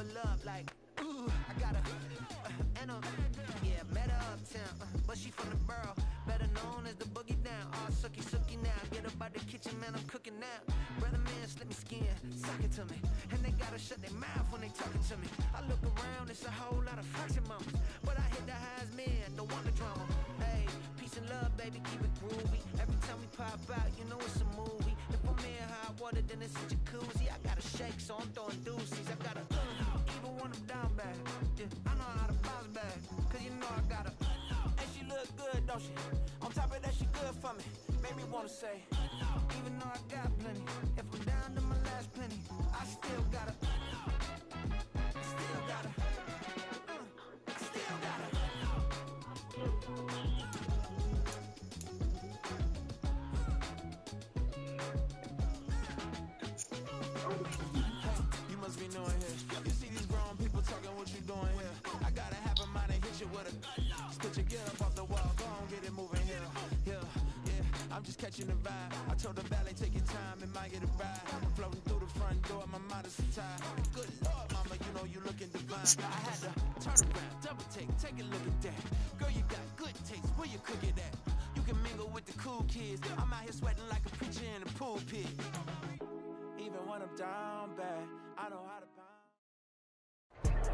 double up like, ooh, I got a, and yeah, met her uptown, but she from the borough, better known as the boogie down. All sucky now, get up out the kitchen, man, I'm cooking now. Brother man, slip me skin, suck it to me, and they gotta shut their mouth when they talking to me. I look around, it's a whole lot of fraction mamas, but I hit the highs, man, don't want the drama. Hey, peace and love, baby, keep it groovy. Every time we pop out, you know it's a movie. If I'm in hot water, then it's a jacuzzi. I gotta shake, so I'm throwing deuces. I gotta even when I'm down bad. Yeah, I know how to bounce back, cause you know I gotta. And she look good, don't she? On top of that, she good for me. Made me wanna say, even though I got plenty, if I'm down to my last penny, I still gotta. Still gotta. Still gotta. You must be knowing here. You see these grown people talking, what you doing here? I gotta have a mind and hit you with a spit your get up off the wall, go on, get it moving here. Yeah, I'm just catching the vibe. I told the ballet, take your time, it might get a ride. I'm floating through the front door, my mind is tied. Good Lord, mama, you know you looking divine. I had to turn around, double take a look at that. Girl, you got good taste, where you cook it at? You can mingle with the cool kids. I'm out here sweating like a preacher in a pool pit. Even when I'm down bad, I know how to pound.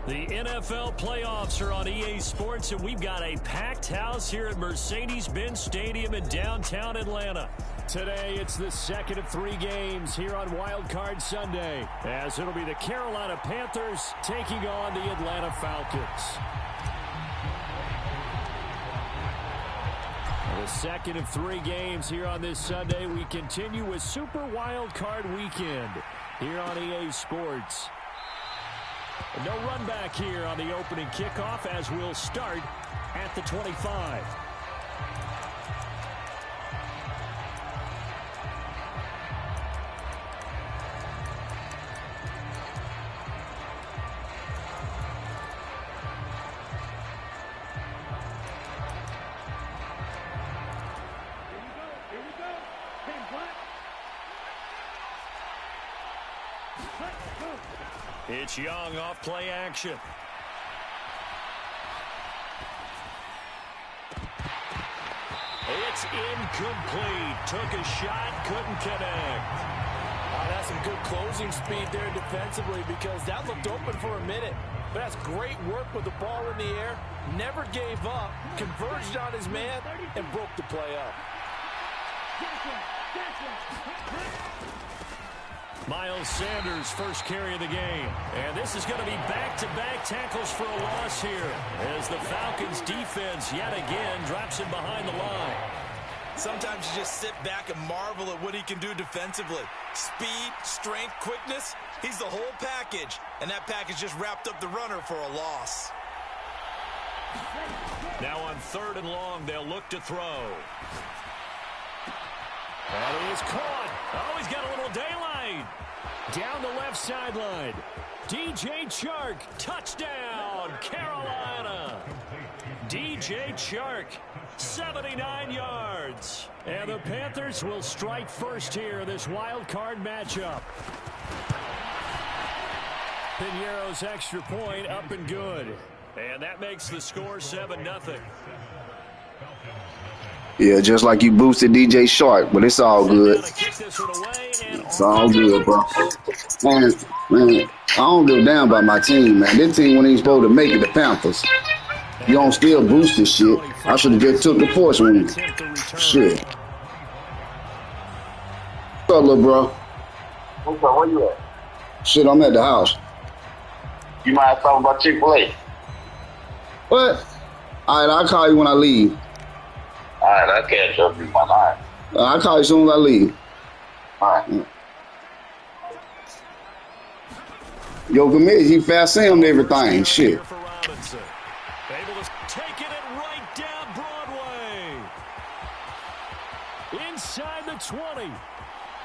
The NFL playoffs are on EA Sports, and we've got a packed house here at Mercedes-Benz Stadium in downtown Atlanta. Today, it's the second of 3 games here on Wildcard Sunday, as it'll be the Carolina Panthers taking on the Atlanta Falcons. The second of 3 games here on this Sunday. We continue with Super Wildcard Weekend here on EA Sports. No run back here on the opening kickoff as we'll start at the 25. It's Young off play action. It's incomplete. Took a shot, couldn't connect. That's some good closing speed there defensively because that looked open for a minute. But that's great work with the ball in the air. Never gave up, converged on his man, and broke the play up. Miles Sanders, first carry of the game. And this is going to be back-to-back tackles for a loss here as the Falcons defense yet again drops him behind the line. Sometimes you just sit back and marvel at what he can do defensively. Speed, strength, quickness, he's the whole package. And that package just wrapped up the runner for a loss. Now on 3rd and long, they'll look to throw. And he is caught. Oh, he's got a little daylight. Down the left sideline. DJ Chark, touchdown, Carolina. DJ Chark, 79 yards. And the Panthers will strike first here in this wild card matchup. Piñeiro's extra point up and good. And that makes the score 7-0. Yeah, just like you boosted DJ Chark, but it's all good. It's all good, bro. Man, I don't give a damn about my team, man. This team wasn't even supposed to make it, the Panthers. You don't still boost this shit. I should have just took the force win. Shit. What's up, little bro? What's up? Where you at? Shit, I'm at the house. You might have talking about Chick-fil-A. What? All right, I'll call you when I leave. All right, I'll catch up in my line. I'll call you as soon as I leave. All right. Yo, Gomez, he fast him everything. Shit. Able to take it and right down Broadway. Inside the 20.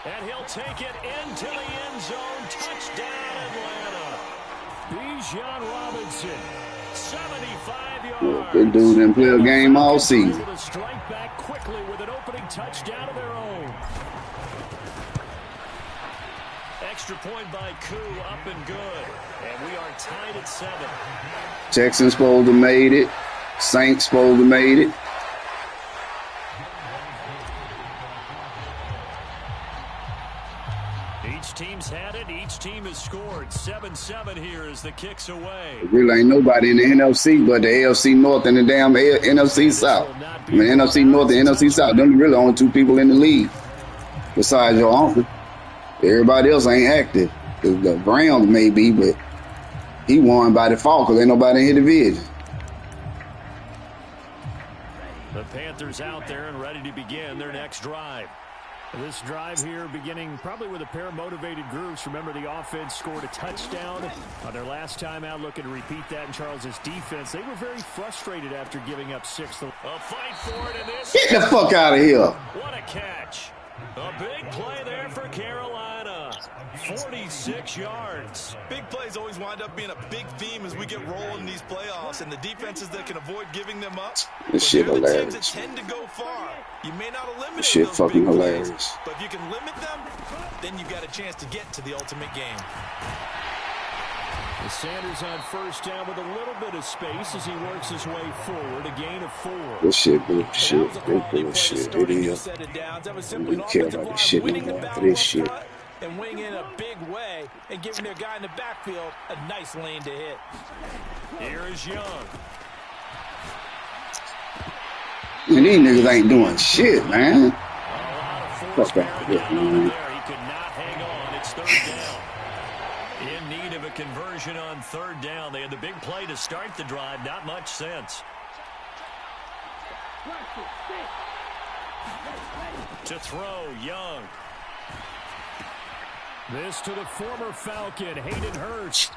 And he'll take it into the end zone. Touchdown, Atlanta. Bijan Robinson, 75 yards. That dude didn't play a game all season. Able to strike back quickly with an opening touchdown of their own. Extra point by Koo, up and good. And We are tied at 7. Texans supposed to made it. Saints supposed to made it. Each team's had it. Each team has scored. 7-7 here as the kick's away. Really ain't nobody in the NFC but the AFC North and the damn NFC South. I mean, NFC North and NFC South. Them really only 2 people in the league besides your uncle. Everybody else ain't active. The Browns may be, but he won by default because ain't nobody in his division. The Panthers out there and ready to begin their next drive. This drive here beginning probably with a pair of motivated groups. Remember, the offense scored a touchdown on their last time out. Looking to repeat that in Charles's defense. They were very frustrated after giving up 6. A fight for it in this. Get the fuck out of here. What a catch. A big play there for Carolina. 46 yards. Big plays always wind up being a big theme as we get rolling in these playoffs, and the defenses that can avoid giving them up. This shit the hilarious. teams that tend to go far. You may not eliminate This shit those fucking big hilarious. plays, but if you can limit them, then you've got a chance to get to the ultimate game. Sanders on first down with a little bit of space as he works his way forward. A gain of 4. This shit bullshit. This bullshit. It is. I don't care about this shit no more after this shit. And wing in a big way and giving their guy in the backfield a nice lane to hit. Here is Young. And these niggas ain't doing shit, man. Fuck out here, man. He could not hang on. It's 3rd down. In need of a conversion on 3rd down. They had the big play to start the drive. Not much sense. To throw, Young. This to the former Falcon, Hayden Hurst.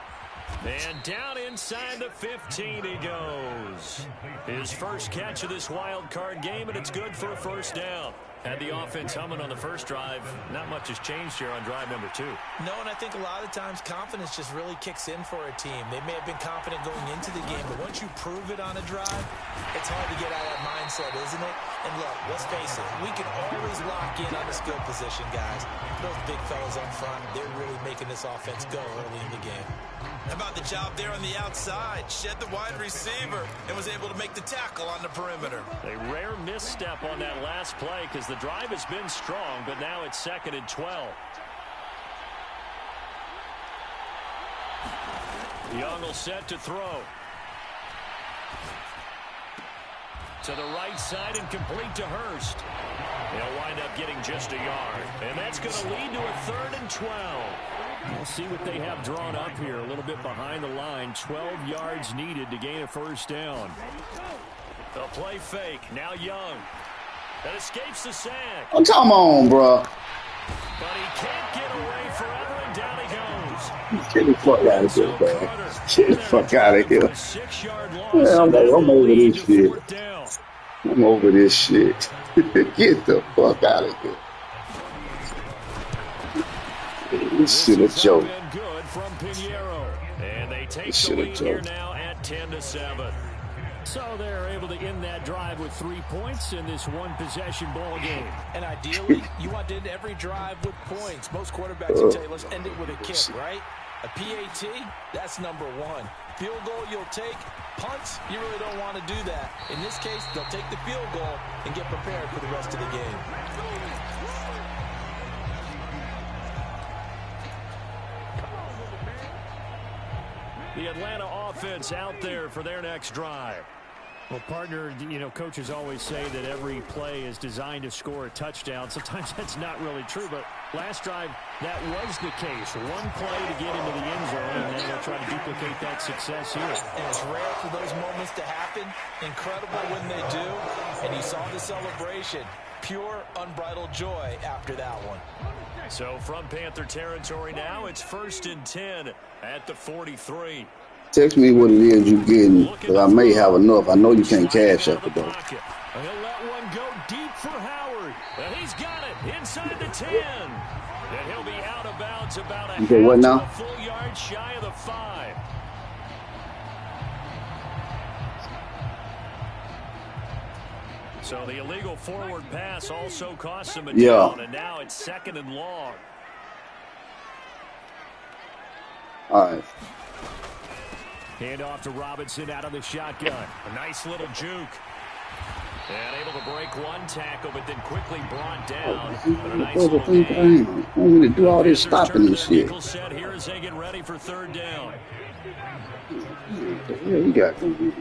And down inside the 15 he goes. His first catch of this wild card game, and it's good for a 1st down. Had the offense humming on the first drive. Not much has changed here on drive number 2. No, and I think a lot of times confidence just really kicks in for a team. They may have been confident going into the game, but once you prove it on a drive, it's hard to get out of that mindset, isn't it? And look, let's face it, we can always lock in on the skill position, guys. Those big fellas up front, they're really making this offense go early in the game. How about the job there on the outside? Shed the wide receiver and was able to make the tackle on the perimeter. A rare misstep on that last play because the drive has been strong, but now it's 2nd and 12. Young will set to throw. To the right side and complete to Hurst. They'll wind up getting just a yard. And that's going to lead to a 3rd and 12. We'll see what they have drawn up here. A little bit behind the line. 12 yards needed to gain a 1st down. The play fake. Now Young. That escapes the sack. Oh, come on, bro. But he can't get away forever, and down he goes. Get the fuck out of here, man. Get the fuck out of here. 6-yard loss. Yeah, I'm over this shit. I'm over this shit. Get the fuck out of here. This shit a joke. Good from Pinheiro. And they take the lead here now at 10-7. So they're able to end that drive with 3 points in this one-possession ball game. And ideally, you want to end every drive with points. Most quarterbacks will tell you, let's end it with a kick, right? A PAT, that's number 1. Field goal you'll take. Punts, you really don't want to do that. In this case, they'll take the field goal and get prepared for the rest of the game. The Atlanta offense out there for their next drive. Well, partner, you know, coaches always say that every play is designed to score a touchdown. Sometimes that's not really true, but last drive, that was the case. One play to get into the end zone, and then they'll try to duplicate that success here. And it's rare for those moments to happen. Incredible when they do. And you saw the celebration. Pure, unbridled joy after that one. So from Panther territory now, it's 1st and 10 at the 43. Text me what it is you're getting, because I may have enough. I know you can't cash up it, though. He'll let one go deep for Howard. And he's got it inside the 10. And he'll be out of bounds about a full yard shy of the 5. So the illegal forward pass also cost him a down, and now it's 2nd and long. All right. Hand off to Robinson out of the shotgun. A nice little juke. And able to break one tackle, but then quickly brought down. But a nice little gain. I want me to do all this stopping and shit. Set here as they get ready for third down. Yeah, you got to.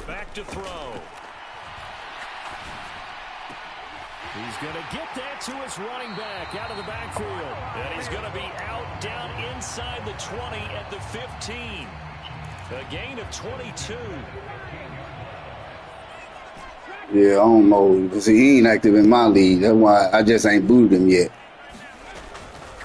Back to throw. He's going to get that to his running back out of the backfield. And he's going to be out down inside the 20 at the 15. A gain of 22. Yeah, I don't know. See, he ain't active in my league. That's why I just ain't booted him yet.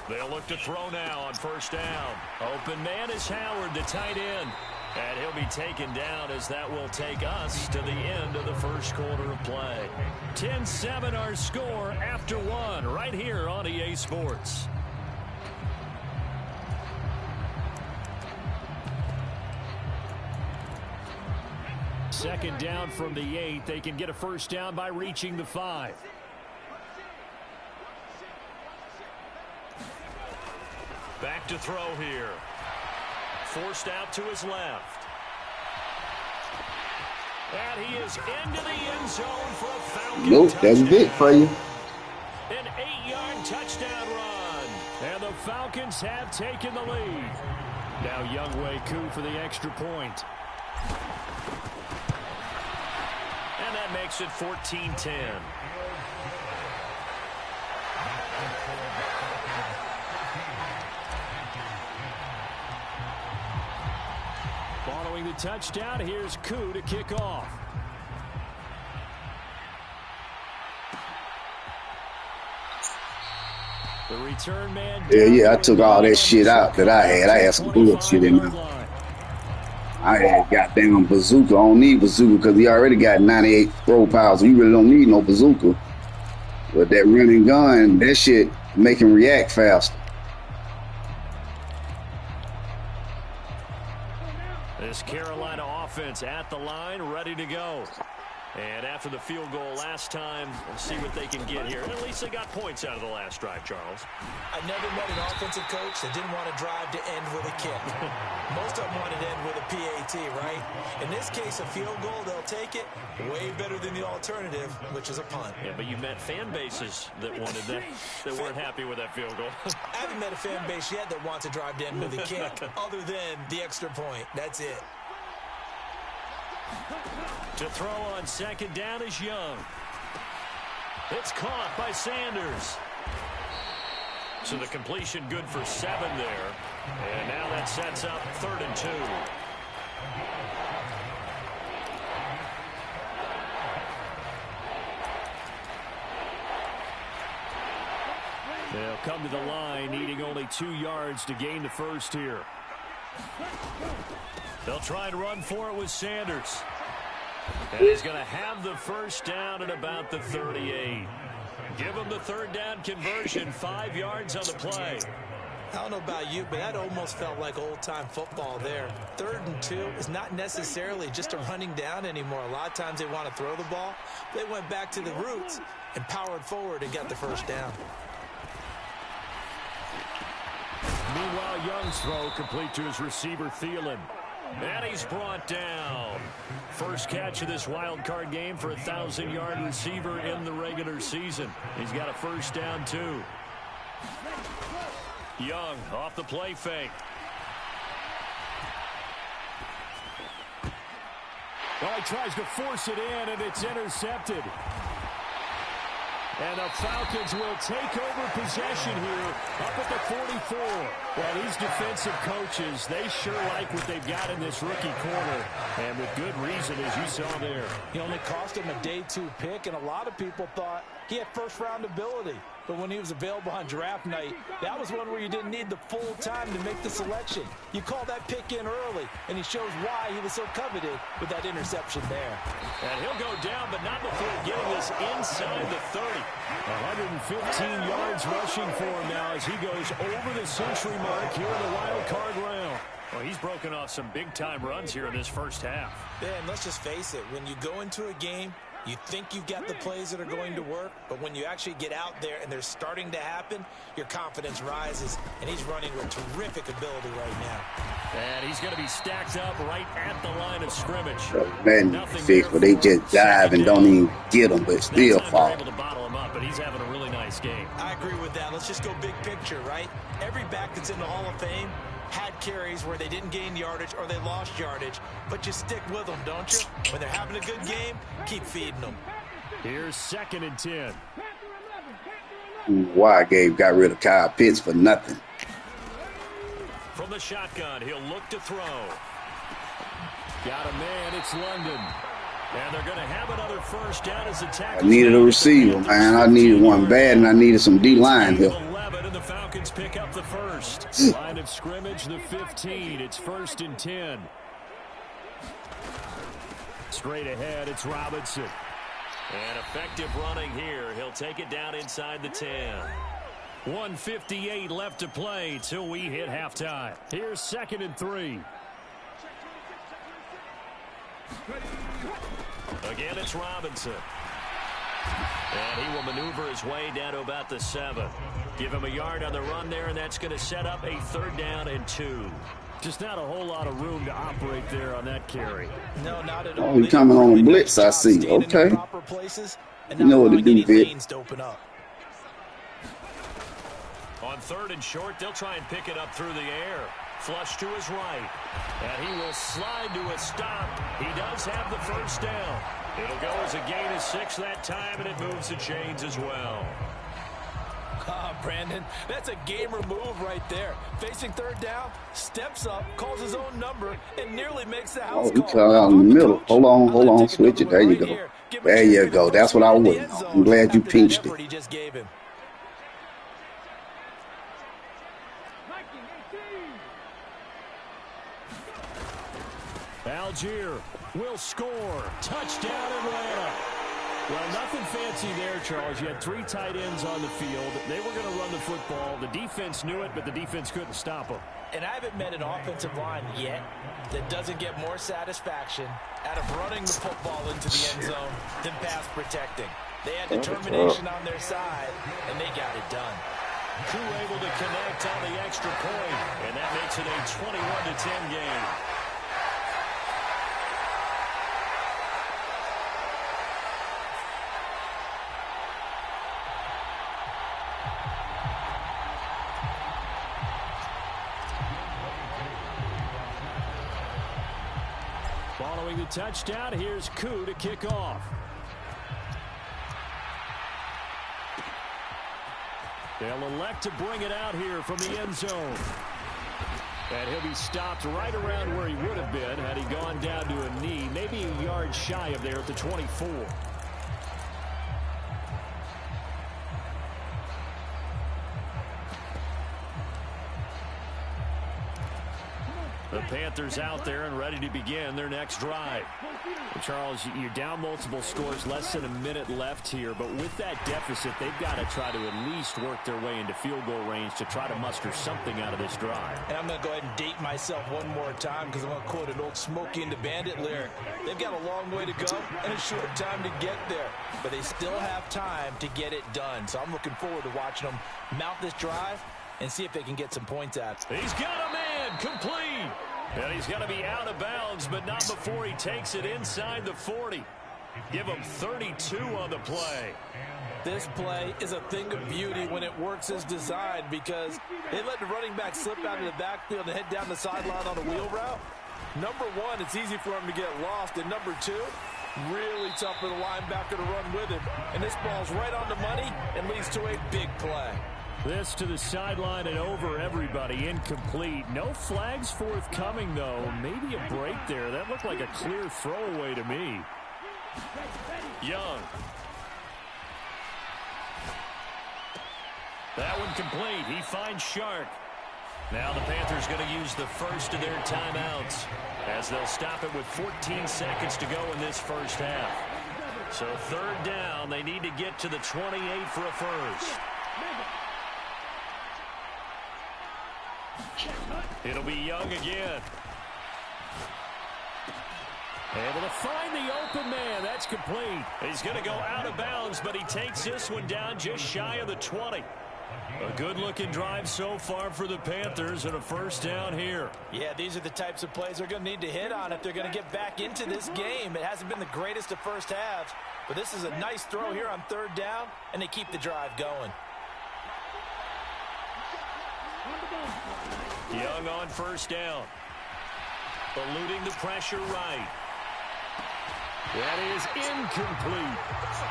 They'll look to throw now on first down. Open man is Howard, the tight end. And he'll be taken down as that will take us to the end of the first quarter of play. 10-7 our score after one right here on EA Sports. Second down from the 8. They can get a first down by reaching the 5. Back to throw here. Forced out to his left. And he is into the end zone for a Falcon Nope, touchdown. that's big for you. An 8-yard touchdown run. And the Falcons have taken the lead. Now Younghoe Koo for the extra point. And that makes it 14-10. Following the touchdown, here's Koo to kick off. The return man. Yeah, I took all that shit out that I had. I had some bullshit in there. I had goddamn bazooka. I don't need bazooka because he already got 98 throw power, so you really don't need no bazooka. But that running gun, that shit make him react faster. This Carolina offense at the line, ready to go. And after the field goal last time, we'll see what they can get here. And at least they got points out of the last drive, Charles. I never met an offensive coach that didn't want to drive to end with a kick. Most of them wanted to end with a PAT, right? In this case, a field goal, they'll take it. Way better than the alternative, which is a punt. Yeah, but you met fan bases that wanted that, that weren't happy with that field goal. I haven't met a fan base yet that wants to drive to end with a kick, other than the extra point. That's it. To throw on second down is Young. It's caught by Sanders. So the completion good for 7 there. And now that sets up 3rd and 2. They'll come to the line, needing only 2 yards to gain the first here. They'll try and run for it with Sanders. And he's going to have the first down at about the 38. Give him the 3rd down conversion, 5 yards on the play. I don't know about you, but that almost felt like old-time football there. 3rd and 2 is not necessarily just a running down anymore. A lot of times they want to throw the ball. They went back to the roots and powered forward and got the first down. Meanwhile, Young's throw complete to his receiver, Thielen. And he's brought down. First catch of this wild card game for a 1,000-yard receiver in the regular season. He's got a first down, too. Young off the play fake. Well, he tries to force it in, and it's intercepted. And the Falcons will take over possession here up at the 44. Well, these defensive coaches, they sure like what they've got in this rookie corner. And with good reason, as you saw there. He only cost him a day 2 pick, and a lot of people thought he had first-round ability. But when he was available on draft night, that was one where you didn't need the full time to make the selection. You call that pick in early, and he shows why he was so coveted with that interception there. And he'll go down, but not before getting this inside the 30. 115 yards rushing for him now as he goes over the century mark here in the wild card round. Well, he's broken off some big-time runs here in this first half. Yeah, and let's just face it, when you go into a game, You think you've got the plays that are going to work, but when you actually get out there and they're starting to happen, your confidence rises, and he's running with terrific ability right now. And he's going to be stacked up right at the line of scrimmage. Man, fix, but they just dive and don't even get them, but still fall. Able to bottle him up, but he's having a really nice game. I agree with that. Let's just go big picture, right? Every back that's in the Hall of Fame had carries where they didn't gain yardage or they lost yardage, but you stick with them, don't you? When they're having a good game, keep feeding them. Here's 2nd and 10. Why got rid of Kyle Pitts for nothing? From the shotgun, he'll look to throw. Got a man, it's London. And they're going to have another first down as the tackle. I needed a receiver, man. I needed one bad, and I needed some D-line help. 11, and the Falcons pick up the first. Line of scrimmage, the 15. It's 1st and 10. Straight ahead, it's Robinson. And effective running here. He'll take it down inside the 10. 1:58 left to play till we hit halftime. Here's 2nd and 3. Again, it's Robinson. And he will maneuver his way down to about the 7. Give him a yard on the run there, and that's going to set up a 3rd down and 2. Just not a whole lot of room to operate there on that carry. No, not at all. Oh, he's coming on a blitz, I see. Okay. You know what to do, Vic. On 3rd and short, they'll try and pick it up through the air. Flush to his right. And he will slide to a stop. He does have the first down. It'll go as a gain of 6 that time, and it moves the chains as well. Brandon, that's a gamer move right there. Facing 3rd down, steps up, calls his own number, and nearly makes the house call. Oh, he fell out in the middle. Hold on, switch it. There you go. There you go. That's what I was waiting on. I'm glad you pinched it. Algier will score. Touchdown, Atlanta. Well, nothing fancy there, Charles. You had 3 tight ends on the field. They were going to run the football. The defense knew it, but the defense couldn't stop them. And I haven't met an offensive line yet that doesn't get more satisfaction out of running the football into the end zone than pass protecting. They had determination on their side, and they got it done. Crew able to connect on the extra point, and that makes it a 21-10 game. Following the touchdown, here's Koo to kick off. They'll elect to bring it out here from the end zone. And he'll be stopped right around where he would have been had he gone down to a knee, maybe a yard shy of there at the 24. The Panthers out there and ready to begin their next drive. And Charles, you're down multiple scores, less than a minute left here, but with that deficit, they've got to try to at least work their way into field goal range to try to muster something out of this drive. And I'm going to go ahead and date myself one more time because I'm going to quote an old Smokey and the Bandit lyric. They've got a long way to go and a short time to get there, but they still have time to get it done. So I'm looking forward to watching them mount this drive and see if they can get some points out. He's got a man complete. And he's going to be out of bounds, but not before he takes it inside the 40. Give him 32 on the play. This play is a thing of beauty when it works as designed because they let the running back slip out of the backfield and head down the sideline on a wheel route. Number one, it's easy for him to get lost. And number two, really tough for the linebacker to run with him. And this ball's right on the money and leads to a big play. This to the sideline and over everybody. Incomplete. No flags forthcoming, though. Maybe a break there. That looked like a clear throwaway to me. Young. That one complete. He finds Shark. Now the Panthers going to use the first of their timeouts as they'll stop it with 14 seconds to go in this first half. So 3rd down. They need to get to the 28 for a first. It'll be Young again. Able to find the open man. That's complete. He's going to go out of bounds, but he takes this one down just shy of the 20. A good-looking drive so far for the Panthers and a first down here. Yeah, these are the types of plays they're going to need to hit on if they're going to get back into this game. It hasn't been the greatest of first halves, but this is a nice throw here on third down, and they keep the drive going. Young on first down. Eluding the pressure right. That is incomplete.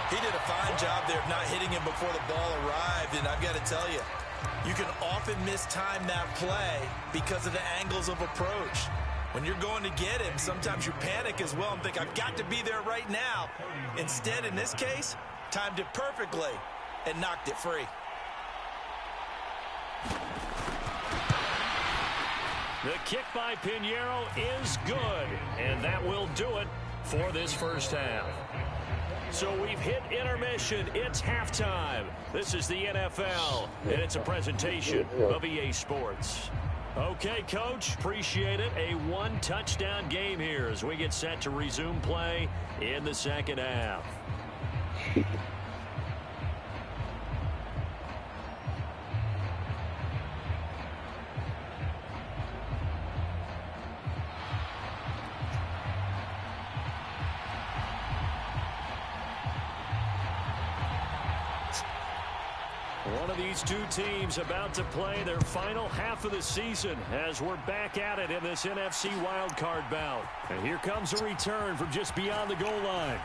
He did a fine job there of not hitting him before the ball arrived, and I've got to tell you, you can often mistime that play because of the angles of approach. When you're going to get him, sometimes you panic as well and think, I've got to be there right now. Instead, in this case, timed it perfectly and knocked it free. The kick by Pinheiro is good, and that will do it for this first half. So we've hit intermission. It's halftime. This is the NFL, and it's a presentation of EA Sports. Okay, Coach, appreciate it. A one-touchdown game here as we get set to resume play in the second half. One of these two teams about to play their final half of the season as we're back at it in this NFC wildcard bout. And here comes a return from just beyond the goal line.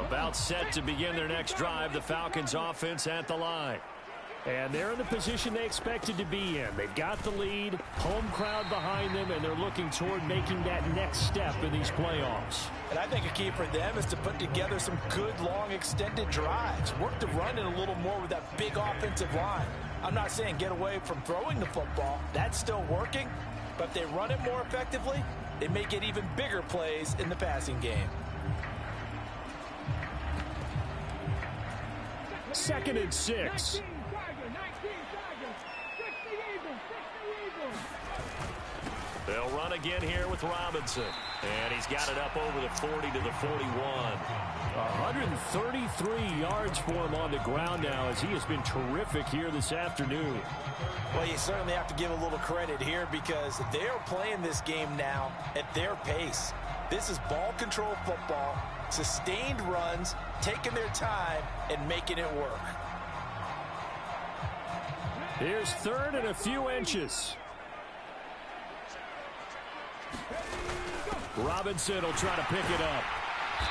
About set to begin their next drive, the Falcons offense at the line. And they're in the position they expected to be in. They've got the lead, home crowd behind them, and they're looking toward making that next step in these playoffs. And I think a key for them is to put together some good, long, extended drives. Work the run in a little more with that big offensive line. I'm not saying get away from throwing the football. That's still working. But if they run it more effectively, they may get even bigger plays in the passing game. 2nd and 6. They'll run again here with Robinson. And he's got it up over the 40 to the 41. 133 yards for him on the ground now as he has been terrific here this afternoon. Well, you certainly have to give a little credit here because they are playing this game now at their pace. This is ball control football, sustained runs, taking their time, and making it work. Here's 3rd and a few inches. Robinson will try to pick it up.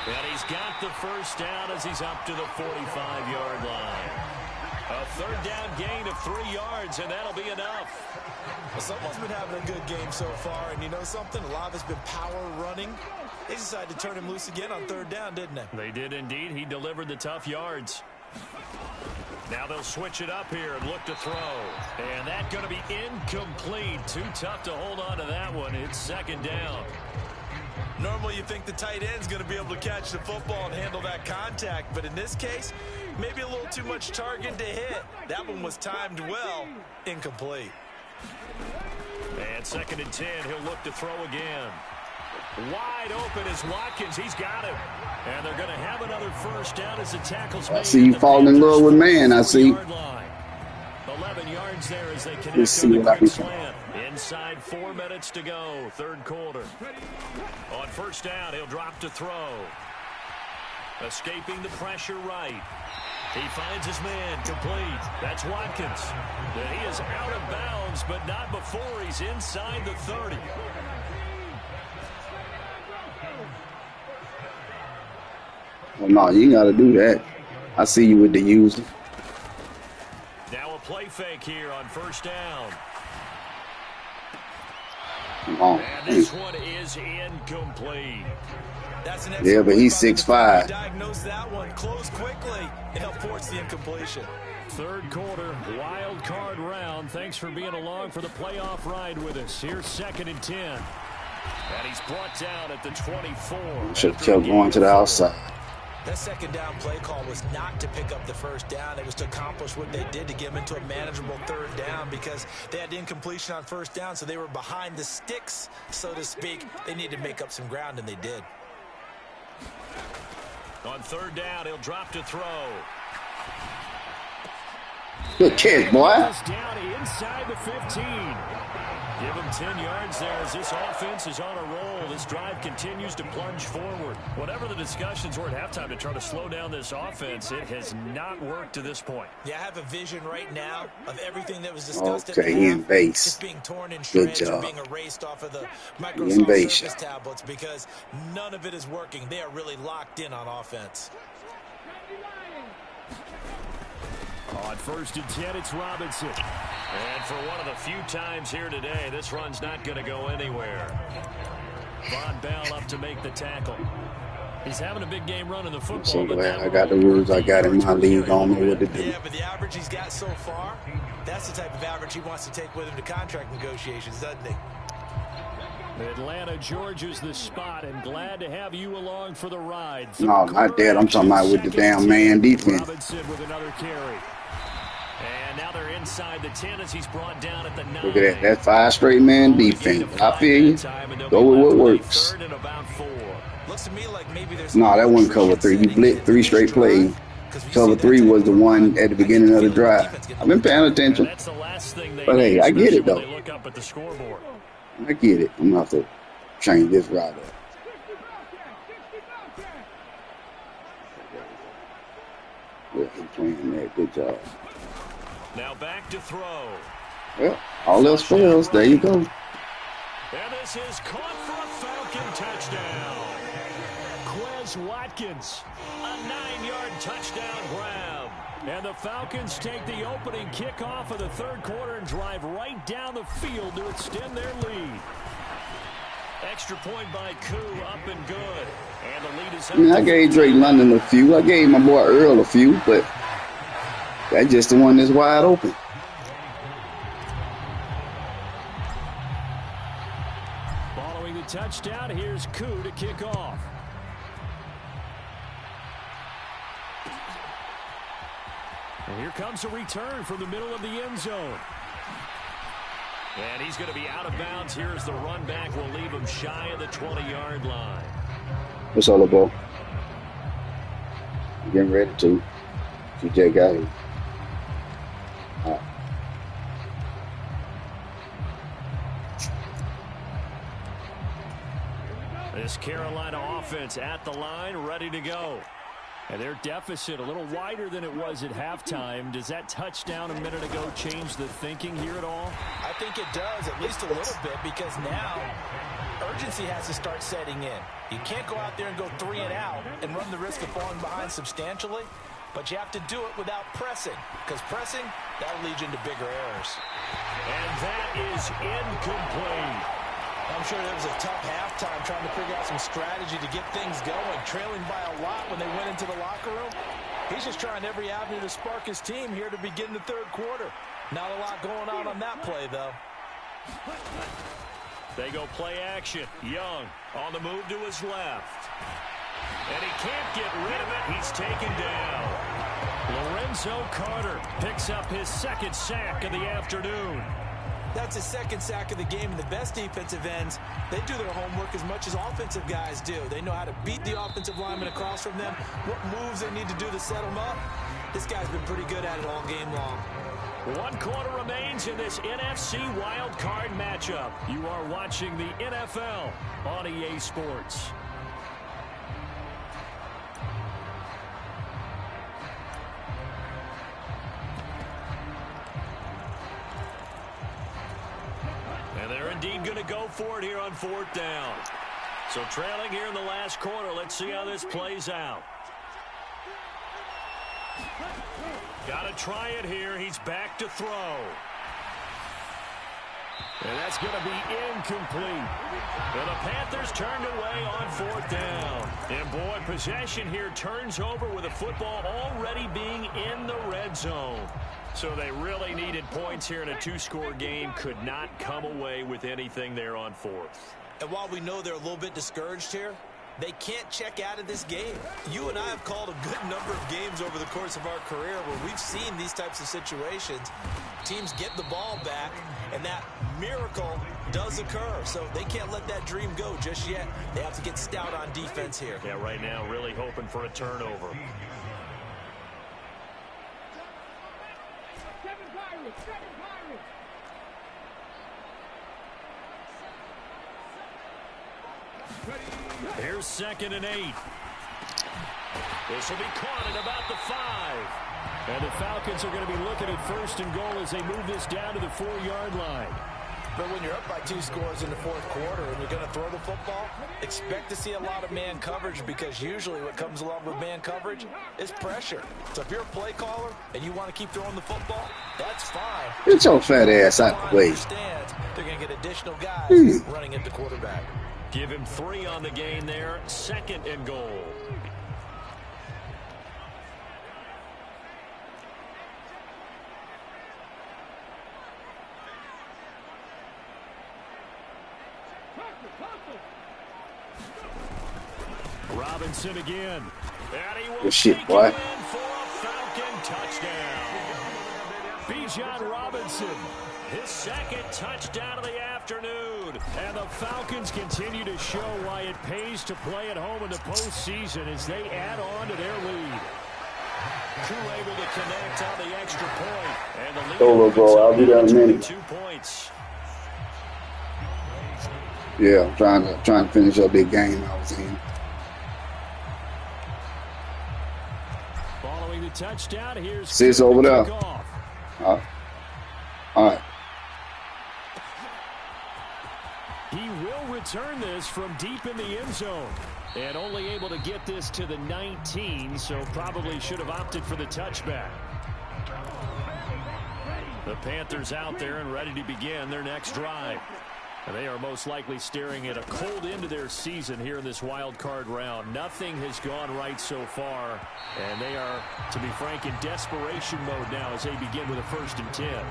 And he's got the first down as he's up to the 45-yard line. A 3rd down gain of 3 yards, and that'll be enough. Well, someone's been having a good game so far, and you know something? A lot of it's been power running. They decided to turn him loose again on 3rd down, didn't they? They did indeed. He delivered the tough yards. Now they'll switch it up here and look to throw. And that's going to be incomplete. Too tough to hold on to that one. It's 2nd down. Normally you think the tight end's going to be able to catch the football and handle that contact, but in this case, maybe a little too much target to hit. That one was timed well. Incomplete. And 2nd and 10, he'll look to throw again. Wide open is Watkins. He's got it. And they're going to have another first down as the tackle's made. I see you falling in love with man. I see. 11 yards there as they connect on the quick slant. Inside 4 minutes to go, 3rd quarter. On first down, he'll drop to throw. Escaping the pressure right. He finds his man complete. That's Watkins. And he is out of bounds, but not before he's inside the 30. Well, no, you got to do that. I see you with the user. Now a play fake here on first down. Come on. And this one is incomplete. That's an yeah, but he's 6'5". Diagnose that one, close quickly, and help force the incompletion. Third quarter, wild card round. Thanks for being along for the playoff ride with us. Here's 2nd and 10. And he's brought down at the 24. Should have kept going to the outside. That second down play call was not to pick up the first down. It was to accomplish what they did to get them into a manageable third down because they had incompletion on first down, so they were behind the sticks, so to speak. They needed to make up some ground, and they did. On third down, he'll drop to throw. Good catch, boy. Down inside the 15. Give him 10 yards there as this offense is on a roll. This drive continues to plunge forward. Whatever the discussions were at halftime to try to slow down this offense, it has not worked to this point. Yeah, I have a vision right now of everything that was discussed at Okay, the in base. just being torn in shreds or being erased off of the Microsoft Surface tablets because none of it is working. They are really locked in on offense. On 1st and 10, it's Robinson. And for one of the few times here today, this run's not going to go anywhere. Von Bell up to make the tackle. He's having a big game running the football. I'm so glad I got the rules I got in my league. I don't know what to do. Yeah, but the average he's got so far, that's the type of average he wants to take with him to contract negotiations, doesn't he? Atlanta, Georgia's the spot, and glad to have you along for the ride. No, not that. I'm talking about with the damn man defense. Robinson with another carry. And now they're inside the 10 as he's brought down at the 9. Look at that. That's 5 straight man defense. I feel you. Go with what works. Looks to me like maybe there's No, that wasn't cover 3. You blitzed 3 straight plays. Cover 3 was the one at the beginning of the drive. I've been paying attention. But hey, I get it though. I get it. I'm going to have to change this route up. Yeah, he's playing that. Good job. Now back to throw. Well, all else fails. There you go. And this is caught for a Falcon touchdown. Quez Watkins, a 9-yard touchdown grab. And the Falcons take the opening kickoff of the third quarter and drive right down the field to extend their lead. Extra point by Koo, up and good. And the lead is up. I mean, I gave Drake London a few. I gave my boy Earl a few, but that's just the one that's wide open. Following the touchdown, here's Koo to kick off. And here comes a return from the middle of the end zone. And he's going to be out of bounds. Here's the run back. Will leave him shy of the 20-yard line. What's all about? Getting ready to. TJ got here. All right. This Carolina offense at the line, ready to go. And their deficit a little wider than it was at halftime. Does that touchdown a minute ago change the thinking here at all? I think it does, at least a little bit, because now urgency has to start setting in. You can't go out there and go 3 and out and run the risk of falling behind substantially, but you have to do it without pressing, because pressing, that'll lead you into bigger errors. And that is incomplete. I'm sure there was a tough halftime trying to figure out some strategy to get things going, trailing by a lot when they went into the locker room. He's just trying every avenue to spark his team here to begin the third quarter. Not a lot going on that play, though. They go play action. Young on the move to his left. And he can't get rid of it. He's taken down. Lorenzo Carter picks up his 2nd sack of the afternoon. That's his 2nd sack of the game, and the best defensive ends, they do their homework as much as offensive guys do. They know how to beat the offensive lineman across from them, what moves they need to do to set them up. This guy's been pretty good at it all game long. 1 quarter remains in this NFC wildcard matchup. You are watching the NFL on EA Sports. And they're indeed going to go for it here on 4th down. So trailing here in the last quarter. Let's see how this plays out. Got to try it here. He's back to throw. And that's going to be incomplete. And the Panthers turned away on 4th down. And boy, possession here turns over with the football already being in the red zone. So they really needed points here in a 2-score game. Could not come away with anything there on 4th. And while we know they're a little bit discouraged here, they can't check out of this game. You and I have called a good number of games over the course of our career where we've seen these types of situations. Teams get the ball back, and that miracle does occur. So they can't let that dream go just yet. They have to get stout on defense here. Yeah, right now really hoping for a turnover. Here's 2nd and 8. This will be caught at about the 5. And the Falcons are going to be looking at 1st and goal as they move this down to the 4-yard line. But when you're up by 2 scores in the 4th quarter and you're going to throw the football, expect to see a lot of man coverage, because usually what comes along with man coverage is pressure. So if you're a play caller and you want to keep throwing the football, that's fine. Get your fat ass out the way. They're going to get additional guys running at the quarterback. Give him 3 on the gain there. 2nd and goal. Robinson again. And he will good shit, boy. for a Falcon touchdown. Bijan Robinson, his 2nd touchdown of the afternoon. And the Falcons continue to show why it pays to play at home in the postseason as they add on to their lead. Crew able to connect on the extra point. And the lead Solo goal. I'll be there in a minute. 2 points. Yeah, I'm trying to finish up that game I was in. Following the touchdown, here's 6 over there. All right. He will return this from deep in the end zone. And only able to get this to the 19, so probably should have opted for the touchback. The Panthers out there and ready to begin their next drive. And they are most likely staring at a cold end to their season here in this wild card round. Nothing has gone right so far, and they are, to be frank, in desperation mode now as they begin with a 1st and 10.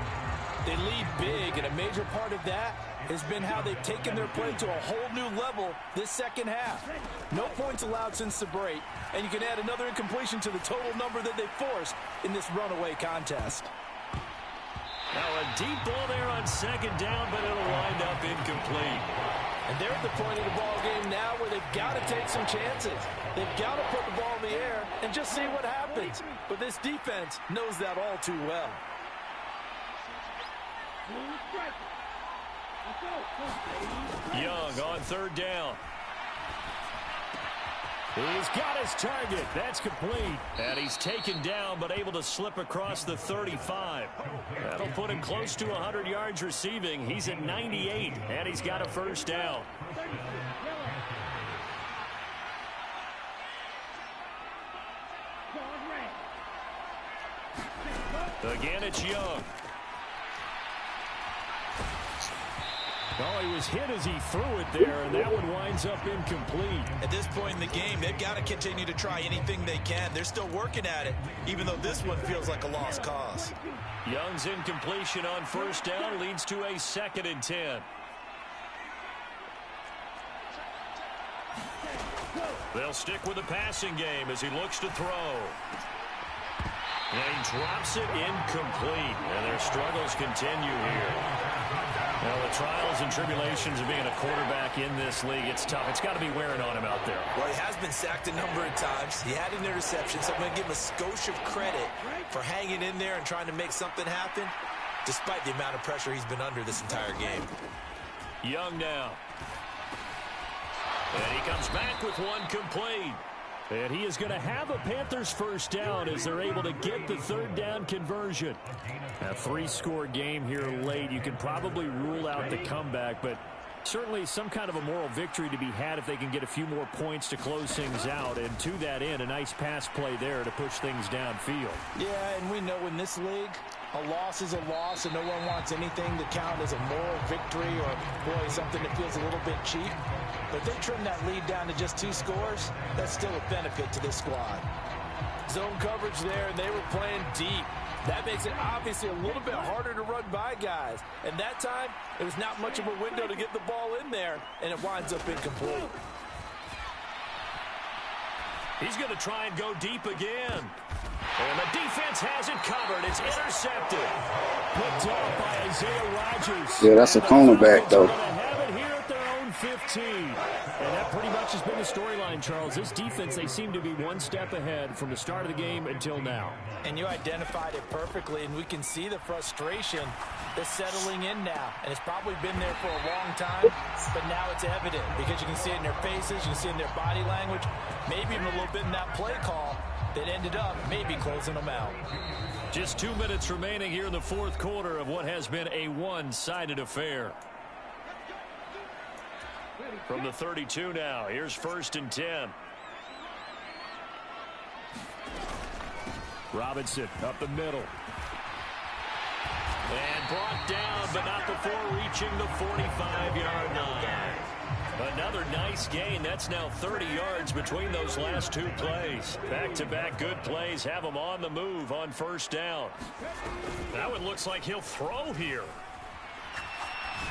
They lead big, and a major part of that has been how they've taken their play to a whole new level this 2nd half. No points allowed since the break, and you can add another incompletion to the total number that they forced in this runaway contest. Now a deep ball there on 2nd down, but it'll wind up incomplete. And they're at the point of the ball game now where they've got to take some chances. They've got to put the ball in the air and just see what happens. But this defense knows that all too well. Young on 3rd down. He's got his target. That's complete. And he's taken down, but able to slip across the 35. That'll put him close to 100 yards receiving. He's at 98, and he's got a 1st down. Again, it's Young. Oh, he was hit as he threw it there, and that one winds up incomplete. At this point in the game, they've got to continue to try anything they can. They're still working at it, even though this one feels like a lost cause. Young's incompletion on 1st down leads to a 2nd and 10. They'll stick with the passing game as he looks to throw. And he drops it incomplete, and their struggles continue here. Well, the trials and tribulations of being a quarterback in this league, it's tough. It's got to be wearing on him out there. Well, he has been sacked a number of times. He had an interception, so I'm going to give him a skosh of credit for hanging in there and trying to make something happen, despite the amount of pressure he's been under this entire game. Young now. And he comes back with one complete. And he is going to have a Panthers 1st down as they're able to get the 3rd down conversion. A 3-score game here late. You can probably rule out the comeback, but certainly some kind of a moral victory to be had if they can get a few more points to close things out. And to that end, a nice pass play there to push things downfield. Yeah, and we know in this league, A loss is a loss, and no one wants anything to count as a moral victory or, boy, something that feels a little bit cheap. But if they trim that lead down to just 2 scores, that's still a benefit to this squad. Zone coverage there, and they were playing deep. That makes it obviously a little bit harder to run by guys. And that time, it was not much of a window to get the ball in there, and it winds up incomplete. He's going to try and go deep again. And the defense has it covered. It's intercepted. Picked up by Isaiah Rodgers. Yeah, that's a cornerback, though. They're going to have it here at their own 15. And that pretty much has been the storyline, Charles. This defense, they seem to be one step ahead from the start of the game until now. And you identified it perfectly, and we can see the frustration that's settling in now. And it's probably been there for a long time, but now it's evident because you can see it in their faces, you can see it in their body language, maybe even a little bit in that play call that ended up maybe closing them out. Just 2 minutes remaining here in the fourth quarter of what has been a one-sided affair. From the 32 now, here's 1st and 10. Robinson up the middle. And brought down, but not before reaching the 45-yard line. Another nice gain. That's now 30 yards between those last 2 plays. Back-to-back good plays have him on the move on 1st down. That one looks like he'll throw here.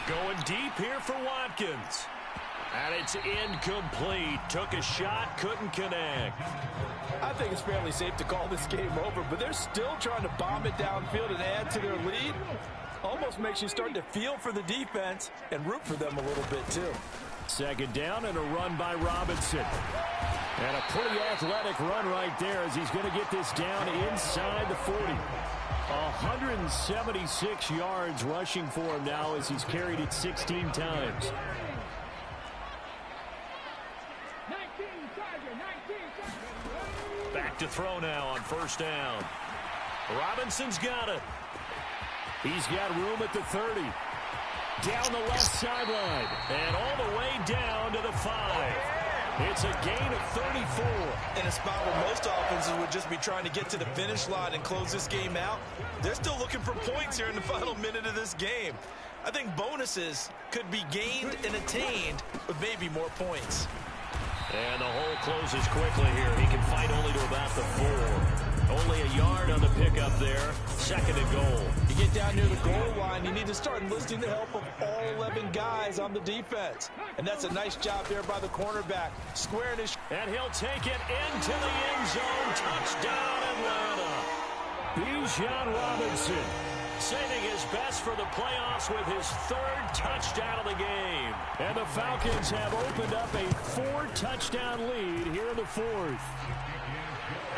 Going deep here for Watkins. And it's incomplete. Took a shot, couldn't connect. I think it's fairly safe to call this game over, but they're still trying to bomb it downfield and add to their lead. Almost makes you start to feel for the defense and root for them a little bit too. 2nd down and a run by Robinson. And a pretty athletic run right there as he's going to get this down inside the 40. 176 yards rushing for him now as he's carried it 16 times. Back to throw now on 1st down. Robinson's got it. He's got room at the 30. Down the left sideline. And all the way down to the 5. It's a gain of 34. In a spot where most offenses would just be trying to get to the finish line and close this game out, they're still looking for points here in the final minute of this game. I think bonuses could be gained and attained with maybe more points. And the hole closes quickly here. He can fight only to about the 4. Only a yard on the pickup there. 2nd and goal. You get down near the goal line, you need to start enlisting the help of all 11 guys on the defense. And that's a nice job there by the cornerback. Squaring his... And he'll take it into the end zone. Touchdown, Atlanta. Bijan Robinson saving his best for the playoffs with his 3rd touchdown of the game. And the Falcons have opened up a 4-touchdown lead here in the 4th.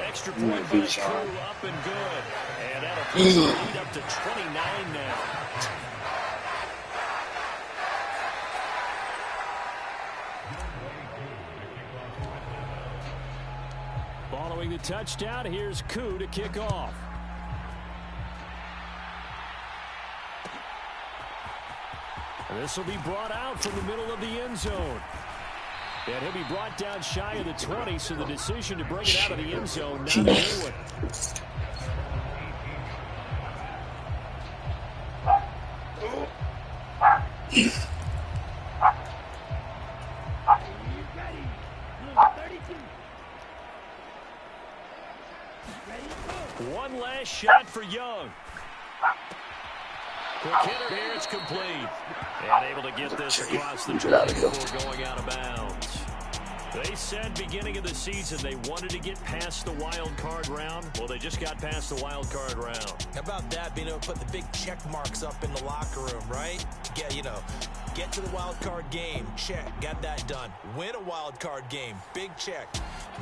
Extra point by Crew up and good. And that'll push the lead up to 29 now. Following the touchdown, here's Koo to kick off. This will be brought out from the middle of the end zone. And he'll be brought down shy of the 20, so the decision to bring it out of the end zone, not a good one. One last shot for Young. Quick hitter here, it's complete. And able to get this across the 20 before going out of bounds. They said beginning of the season they wanted to get past the wild card round. Well, they just got past the wild card round. How about that, being able to put the big check marks up in the locker room, right? Get to the wild card game, check, got that done. Win a wild card game, big check.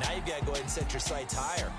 Now you've got to go ahead and set your sights higher.